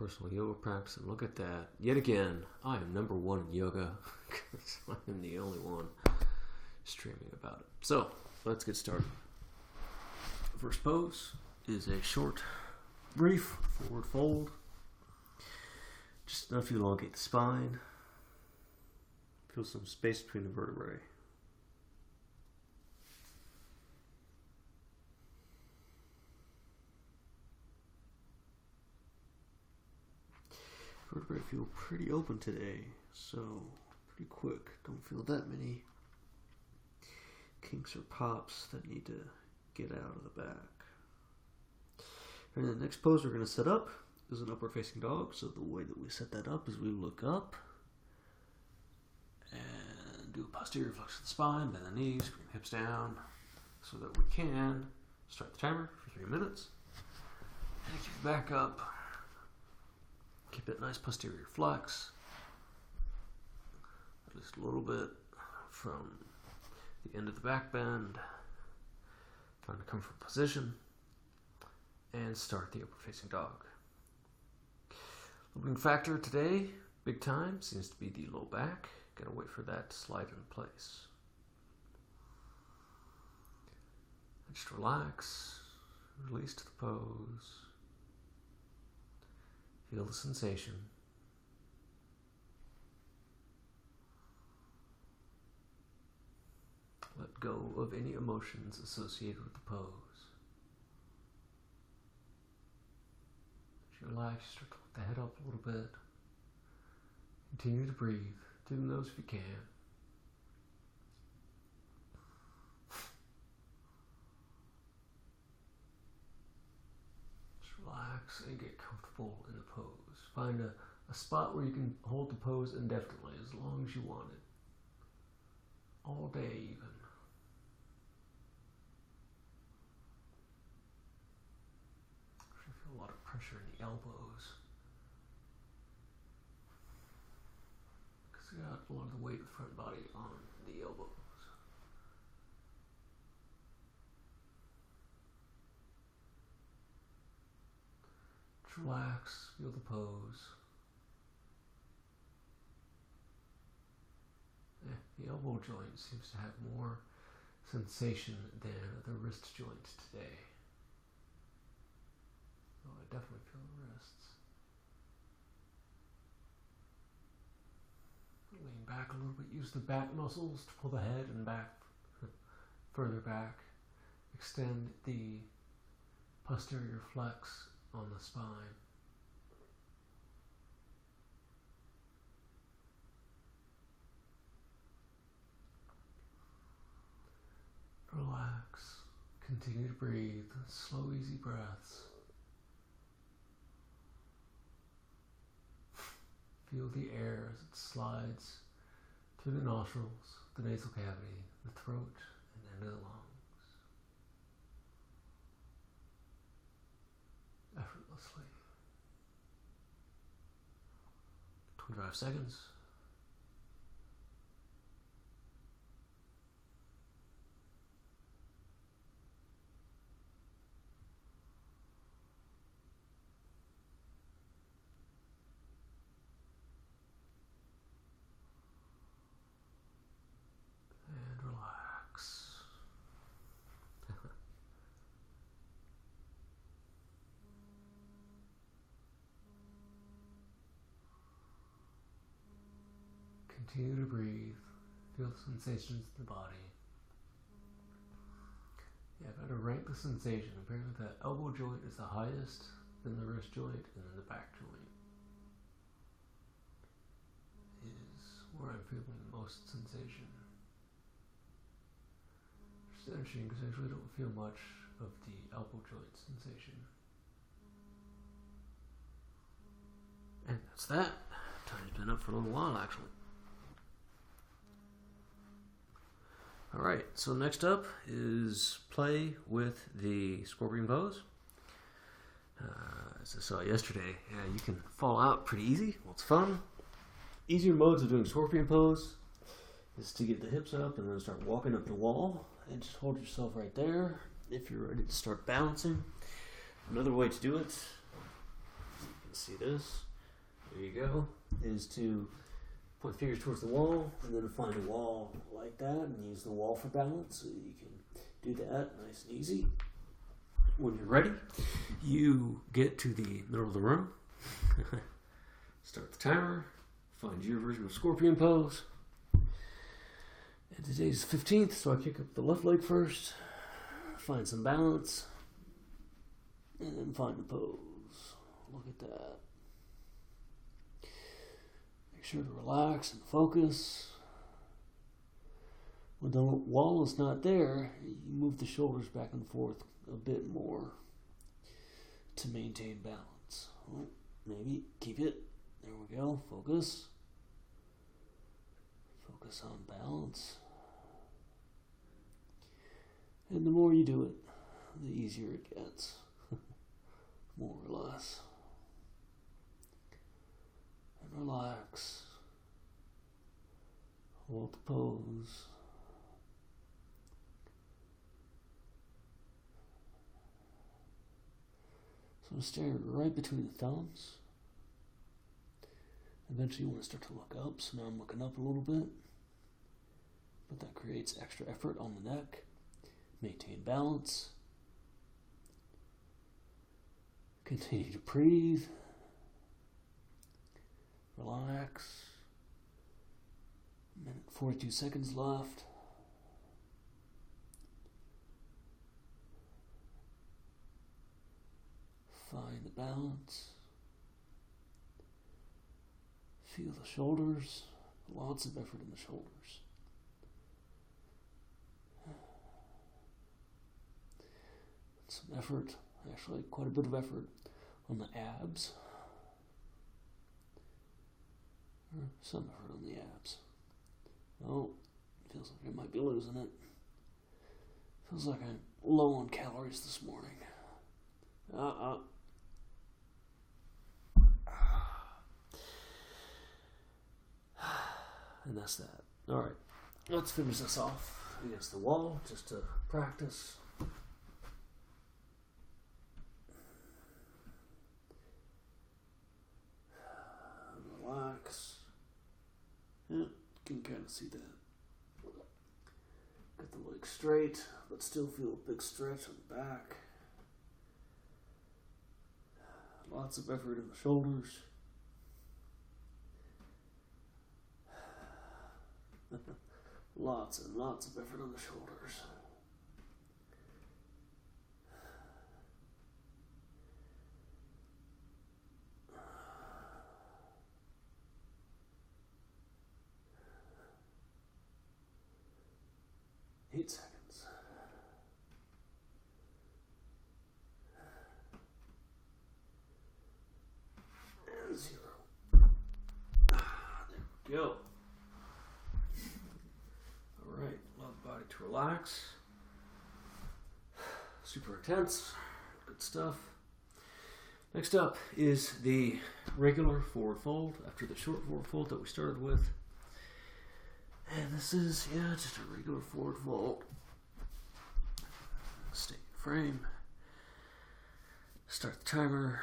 personal yoga practice, and look at that. Yet again, I am number one in yoga because I am the only one streaming about it. So, let's get started. First pose is a short, brief forward fold. Just enough to elongate the spine. Feel some space between the vertebrae. Vertebrae feel pretty open today, so pretty quick. Don't feel that many kinks or pops that need to get out of the back. And the next pose we're going to set up is an upward facing dog. So the way that we set that up is we look up and do a posterior flex of the spine, bend the knees, bring the hips down so that we can start the timer for 3 minutes. And keep it back up. Keep that nice posterior flex, at least a little bit from the end of the back bend. Find a comfortable position and start the upward facing dog. Limiting factor today, big time, seems to be the low back. Gotta wait for that to slide into place. And just relax, release to the pose. Feel the sensation. Let go of any emotions associated with the pose. As you relax, start to lift the head up a little bit. Continue to breathe through the nose if you can. Relax and get comfortable in the pose. Find a spot where you can hold the pose indefinitely, as long as you want it. All day even. I feel a lot of pressure in the elbows. Because I got a lot of the weight of the front body on the elbows. Relax, feel the pose. The elbow joint seems to have more sensation than the wrist joint today. Oh, I definitely feel the wrists. Lean back a little bit, use the back muscles to pull the head and back, further back. Extend the posterior flex on the spine. Relax. Continue to breathe. Slow, easy breaths. Feel the air as it slides through the nostrils, the nasal cavity, the throat, and into the lungs. Effortlessly. 25 seconds. And relax. Continue to breathe. Feel the sensations in the body. Yeah, better rank the sensation. Apparently that elbow joint is the highest, then the wrist joint, and then the back joint is where I'm feeling the most sensation. It's interesting because I usually don't feel much of the elbow joint sensation. And that's that. Time's been up for a little while actually. Alright, so next up is play with the scorpion pose. As I saw yesterday, you can fall out pretty easy. Well, it's fun. Easier modes of doing scorpion pose is to get the hips up and then start walking up the wall and just hold yourself right there if you're ready to start balancing. Another way to do it can see this. There you go. Is to point fingers towards the wall and then find a wall like that and use the wall for balance. So you can do that nice and easy. When you're ready, you get to the middle of the room. Start the timer. Find your version of scorpion pose. And today's 15th, so I kick up the left leg first. Find some balance. And then find a pose. Look at that. Make sure to relax and focus. When the wall is not there, you move the shoulders back and forth a bit more to maintain balance. Oh, maybe keep it. There we go. Focus. Focus on balance. And the more you do it, the easier it gets. More or less. And relax. Hold the pose. So I'm staring right between the thumbs. Eventually you want to start to look up, so now I'm looking up a little bit. But that creates extra effort on the neck. Maintain balance. Continue to breathe. Relax. 42 seconds left. Find the balance. Feel the shoulders. Lots of effort in the shoulders. Some effort, actually quite a bit of effort on the abs. Or some effort on the abs. Oh, feels like I might be losing it. Feels like I'm low on calories this morning. And that's that. Alright, let's finish this off against the wall just to practice. Relax. Yeah, you can kind of see that. Get the legs straight, but still feel a big stretch on the back. Lots of effort in the shoulders. Lots and lots of effort on the shoulders. Eight seconds. And 0. There we go. Alright, allow the body to relax. Super intense. Good stuff. Next up is the regular forward fold after the short forward fold that we started with. And this is, just a regular forward fold. Stay in frame. Start the timer.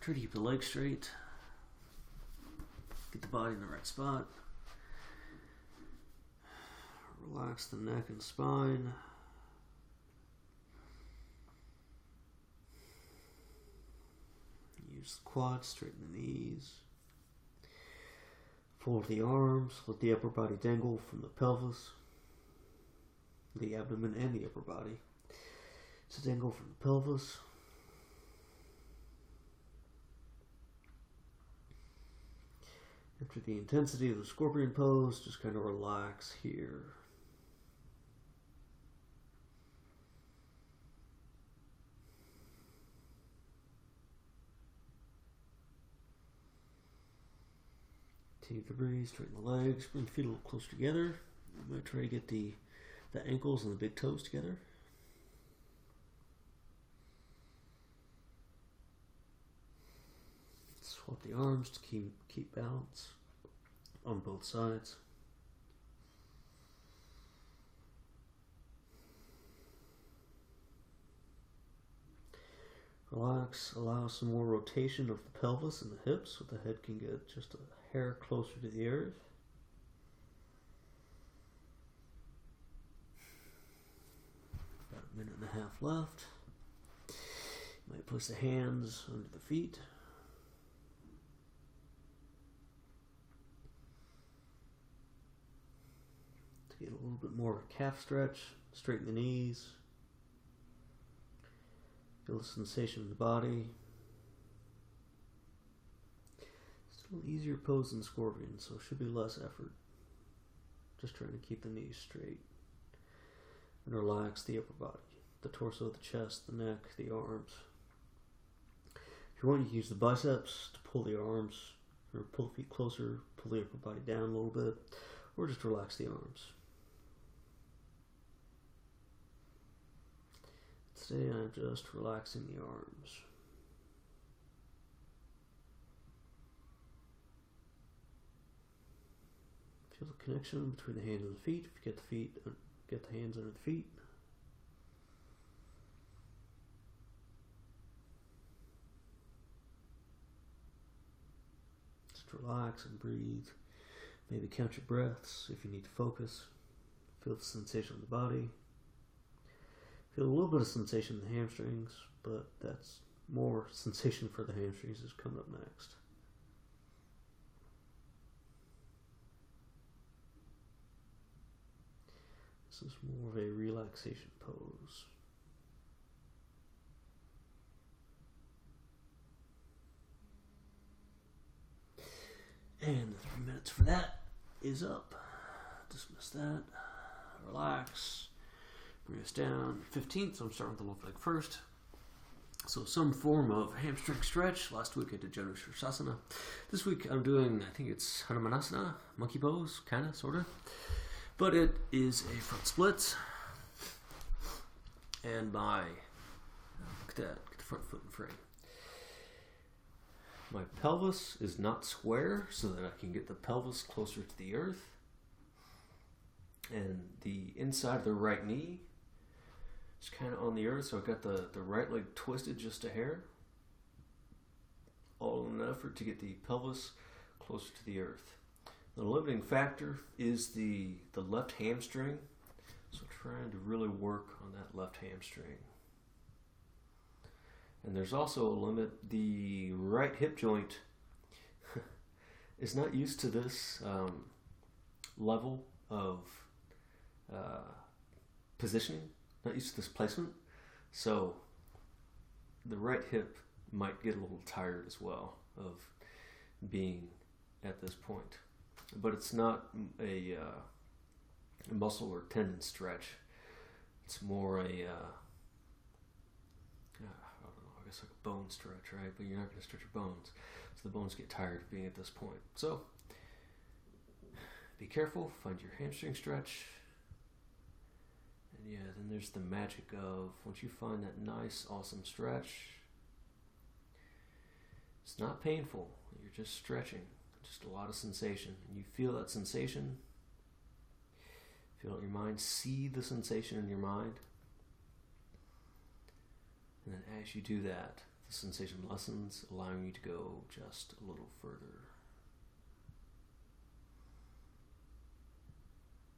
Try to keep the legs straight. Get the body in the right spot. Relax the neck and spine. Use the quads, straighten the knees. Fold the arms, let the upper body dangle from the pelvis, the abdomen and the upper body. So dangle from the pelvis. After the intensity of the scorpion pose, just kind of relax here. Continue to breathe, straighten the legs, bring the feet a little closer together. I'm going to try to get the ankles and the big toes together. Swap the arms to keep balance on both sides. Relax, allow some more rotation of the pelvis and the hips so the head can get just a hair closer to the earth. About a minute and a half left. You might place the hands under the feet. To get a little bit more of a calf stretch, straighten the knees. Feel the sensation in the body. Still an easier pose than scorpion, so it should be less effort. Just trying to keep the knees straight. And relax the upper body. The torso, the chest, the neck, the arms. If you want, you can use the biceps to pull the arms, or pull the feet closer, pull the upper body down a little bit, or just relax the arms. Today I'm just relaxing the arms. Feel the connection between the hands and the feet. If you get the hands under the feet. Just relax and breathe. Maybe count your breaths if you need to focus. Feel the sensation of the body. Feel a little bit of sensation in the hamstrings, but that's more sensation for the hamstrings is coming up next. This is more of a relaxation pose. And the 3 minutes for that is up. Dismiss that. Relax. Bring us down. 15th, so I'm starting with the left leg first. So some form of hamstring stretch. Last week I did Janu Sirsasana. This week I'm doing, I think it's Hanumanasana, monkey pose, kind of, sort of. But it is a front split. And look at that, get the front foot in frame. My pelvis is not square so that I can get the pelvis closer to the earth. And the inside of the right knee is kind of on the earth, so I've got the right leg twisted just a hair. All in an effort to get the pelvis closer to the earth. The limiting factor is the left hamstring, so trying to really work on that left hamstring. And there's also a limit. The right hip joint is not used to this level of positioning, not used to this placement. So the right hip might get a little tired as well of being at this point. But it's not a muscle or tendon stretch. It's more I guess like a bone stretch, right? But you're not going to stretch your bones. So the bones get tired of being at this point. So be careful, find your hamstring stretch. And yeah, then there's the magic of once you find that nice, awesome stretch, it's not painful. You're just stretching. Just a lot of sensation. And you feel that sensation. Feel it in your mind. See the sensation in your mind. And then as you do that, the sensation lessens, allowing you to go just a little further.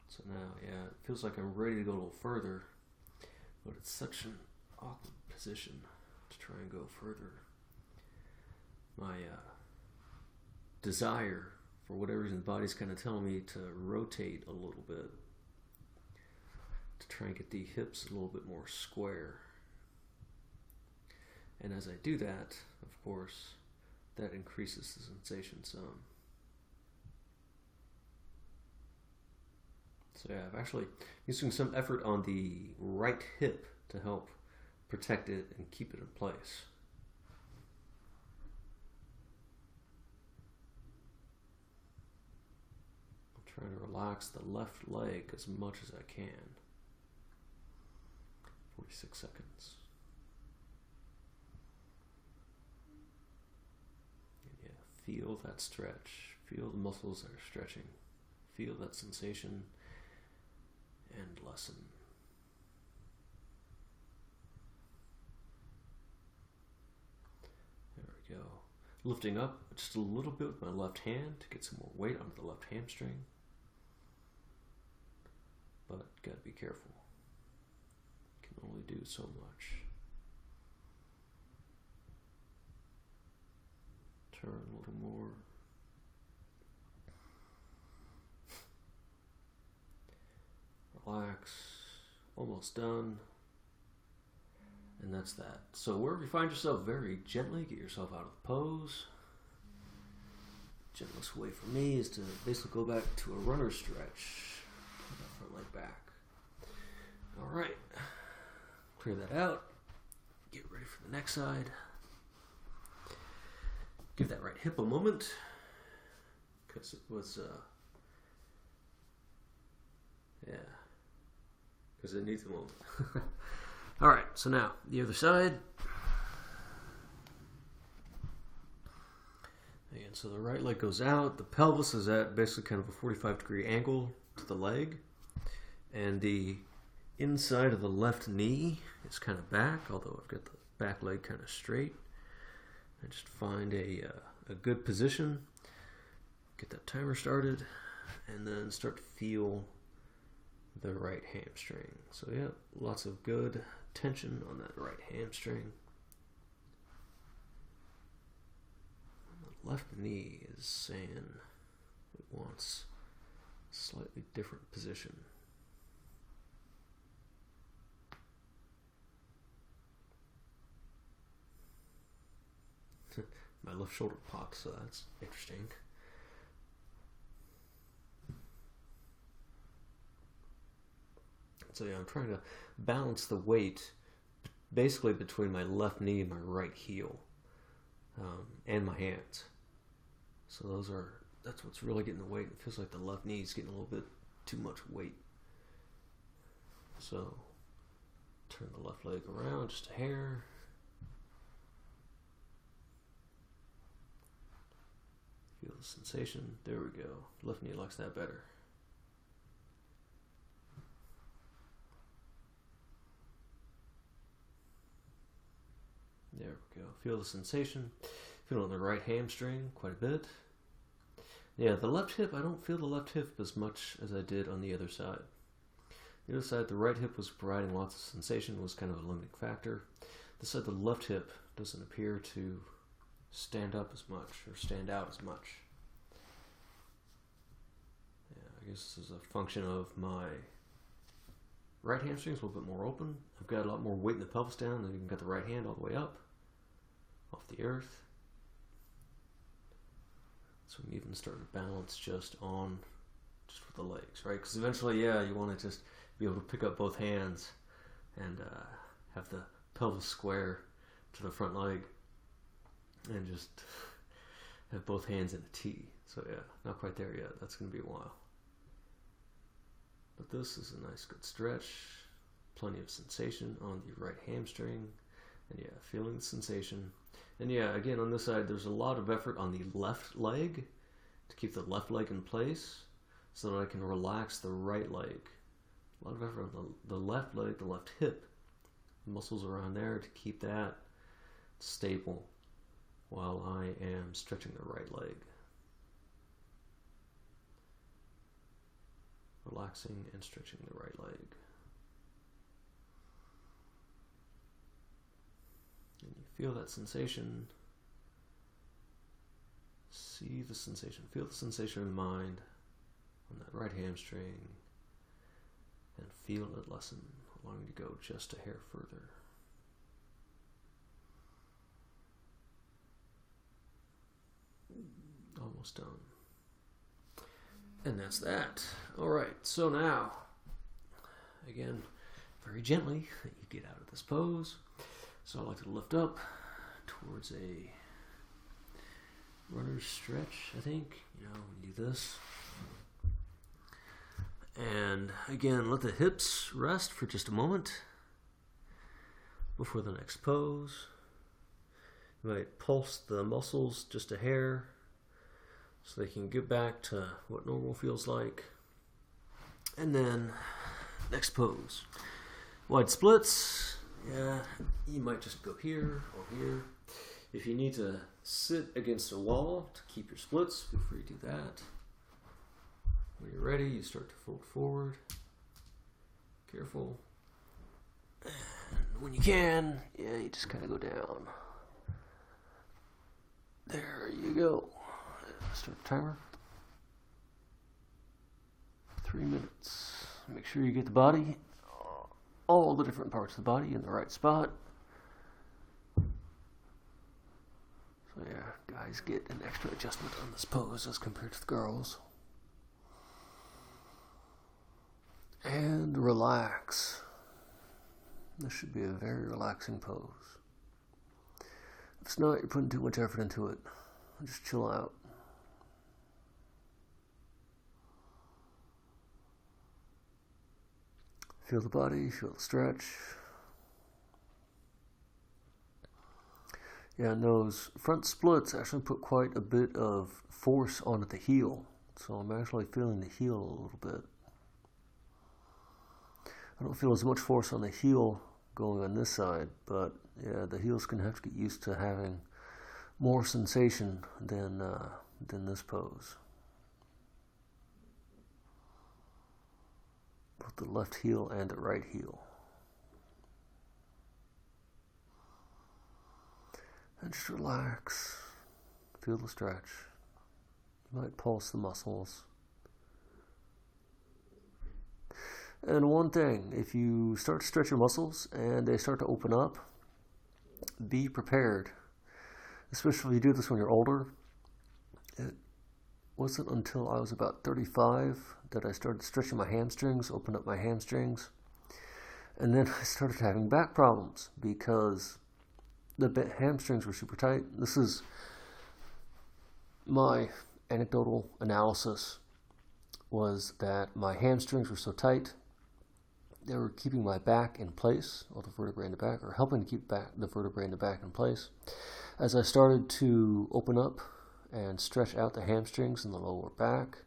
So now, yeah, it feels like I'm ready to go a little further, but it's such an awkward position to try and go further. My desire, for whatever reason, the body's kind of telling me to rotate a little bit to try and get the hips a little bit more square. And as I do that, of course, that increases the sensation some. So yeah, I've actually using some effort on the right hip to help protect it and keep it in place. I'm trying to relax the left leg as much as I can. 46 seconds. And yeah, feel that stretch. Feel the muscles that are stretching. Feel that sensation and lessen. lifting up just a little bit with my left hand to get some more weight onto the left hamstring. But gotta be careful. Can only do so much. Turn a little more. Relax. Almost done. And that's that. So wherever you find yourself, very gently get yourself out of the pose. Gentlest way for me is to basically go back to a runner stretch. Pull that front leg back. All right. Clear that out. Get ready for the next side. Give that right hip a moment, because it was, because it needs a moment. All right, so now the other side. Again, so the right leg goes out. The pelvis is at basically kind of a 45-degree angle to the leg, and the inside of the left knee is kind of back, although I've got the back leg kind of straight. And just find a good position, get that timer started, and then start to feel the right hamstring. So yeah, lots of good tension on that right hamstring. The left knee is saying it wants a slightly different position. My left shoulder popped, so that's interesting. So yeah, I'm trying to balance the weight basically between my left knee and my right heel, and my hands. So that's what's really getting the weight. It feels like the left knee is getting a little bit too much weight. So turn the left leg around just a hair. Feel the sensation. There we go. Left knee likes that better. There we go. Feel the sensation. Feel it on the right hamstring quite a bit. Yeah, the left hip, I don't feel the left hip as much as I did on the other side. The other side, the right hip was providing lots of sensation, was kind of a limiting factor. This side, the left hip doesn't appear to stand up as much or stand out as much. Yeah, I guess this is a function of my right hamstring is a little bit more open. I've got a lot more weight in the pelvis down, and even got the right hand all the way up off the earth. So I'm even starting to balance just with the legs, right? Because eventually, yeah, you want to just be able to pick up both hands and have the pelvis square to the front leg and just have both hands in a T. So yeah, not quite there yet. That's going to be a while. But this is a nice good stretch. Plenty of sensation on the right hamstring. And yeah, feeling the sensation. And yeah, again, on this side, there's a lot of effort on the left leg to keep the left leg in place so that I can relax the right leg. A lot of effort on the left leg, the left hip. Muscles around there to keep that stable while I am stretching the right leg. Relaxing and stretching the right leg. And you feel that sensation. See the sensation. Feel the sensation in mind on that right hamstring. And feel it lessen, allowing you to go just a hair further. Almost done. And that's that. All right, so now, again, very gently, you get out of this pose. So I like to lift up towards a runner's stretch, I think. You know, we do this. And again, let the hips rest for just a moment before the next pose. You might pulse the muscles just a hair so they can get back to what normal feels like. And then, next pose. Wide splits. Yeah, you might just go here or here. If you need to sit against a wall to keep your splits, feel free to do that. When you're ready, you start to fold forward. Careful. And when you can, you just kind of go down. There you go. Start the timer. 3 minutes. Make sure you get the body, all the different parts of the body in the right spot. So yeah, guys get an extra adjustment on this pose as compared to the girls. And relax. This should be a very relaxing pose. If it's not, you're putting too much effort into it. Just chill out. Feel the body, feel the stretch. Yeah, and those front splits actually put quite a bit of force onto the heel. So I'm actually feeling the heel a little bit. I don't feel as much force on the heel going on this side, but yeah, the heel's going to have to get used to having more sensation than this pose. Both the left heel and the right heel. And just relax. Feel the stretch. You might pulse the muscles. And one thing, if you start to stretch your muscles and they start to open up, be prepared. Especially if you do this when you're older. It wasn't until I was about 35 that I started stretching my hamstrings, opened up my hamstrings. And then I started having back problems because the hamstrings were super tight. This is my anecdotal analysis, was that my hamstrings were so tight, they were keeping my back in place, or the vertebrae in the back, or helping to keep the vertebrae in the back in place. As I started to open up and stretch out the hamstrings and the lower back,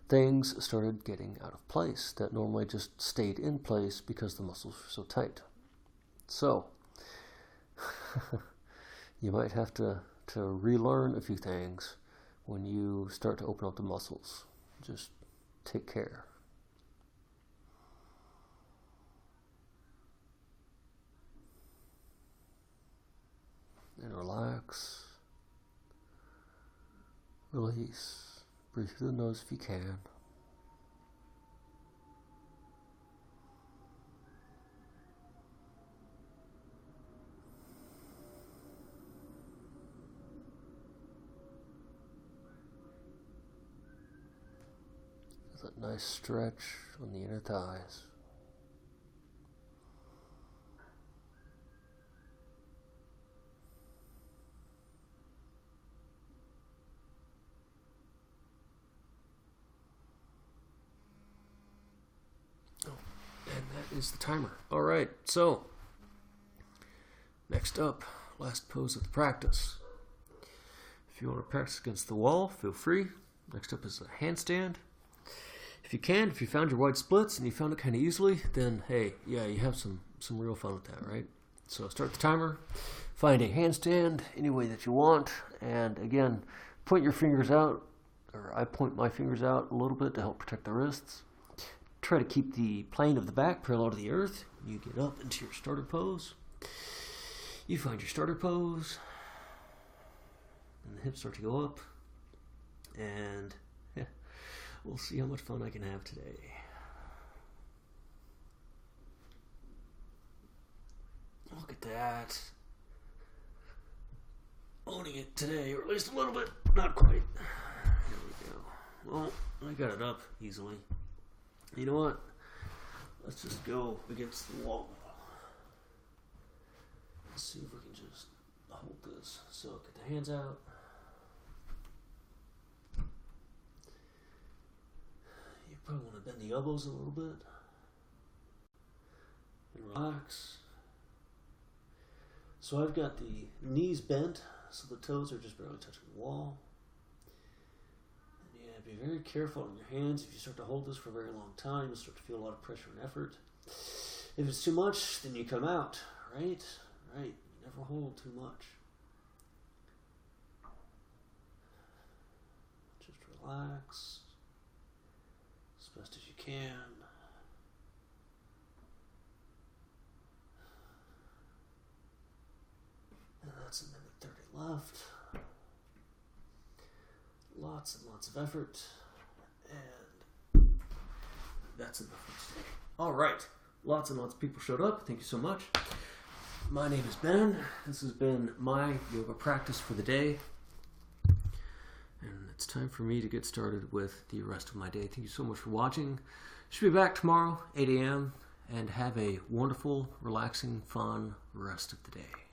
things started getting out of place that normally just stayed in place because the muscles were so tight. So, you might have to relearn a few things when you start to open up the muscles. Just take care. And relax. Release. Breathe through the nose if you can. There's that nice stretch on the inner thighs. And that is the timer. All right, so next up, last pose of the practice. If you want to practice against the wall, feel free. Next up is a handstand. If you can, if you found your wide splits and you found it kind of easily, then hey, yeah, you have some real fun with that, right? So start the timer, find a handstand any way that you want, and again, point your fingers out, or I point my fingers out a little bit to help protect the wrists. Try to keep the plane of the back parallel to the earth. You get up into your starter pose. You find your starter pose, and the hips start to go up, and yeah, we'll see how much fun I can have today. Look at that. Owning it today, or at least a little bit. Not quite. There we go. Well, I got it up easily. You know what? Let's just go against the wall. Let's see if we can just hold this. So get the hands out. You probably want to bend the elbows a little bit. And relax. So I've got the knees bent, so the toes are just barely touching the wall. Be very careful on your hands. If you start to hold this for a very long time, you'll start to feel a lot of pressure and effort. If it's too much, then you come out, right? Right. You never hold too much. relax as best as you can. And that's a minute 30 left. Lots and lots of effort. And that's enough for today. All right. Lots and lots of people showed up. Thank you so much. My name is Ben. This has been my yoga practice for the day. And it's time for me to get started with the rest of my day. Thank you so much for watching. Should be back tomorrow, 8 a.m. And have a wonderful, relaxing, fun rest of the day.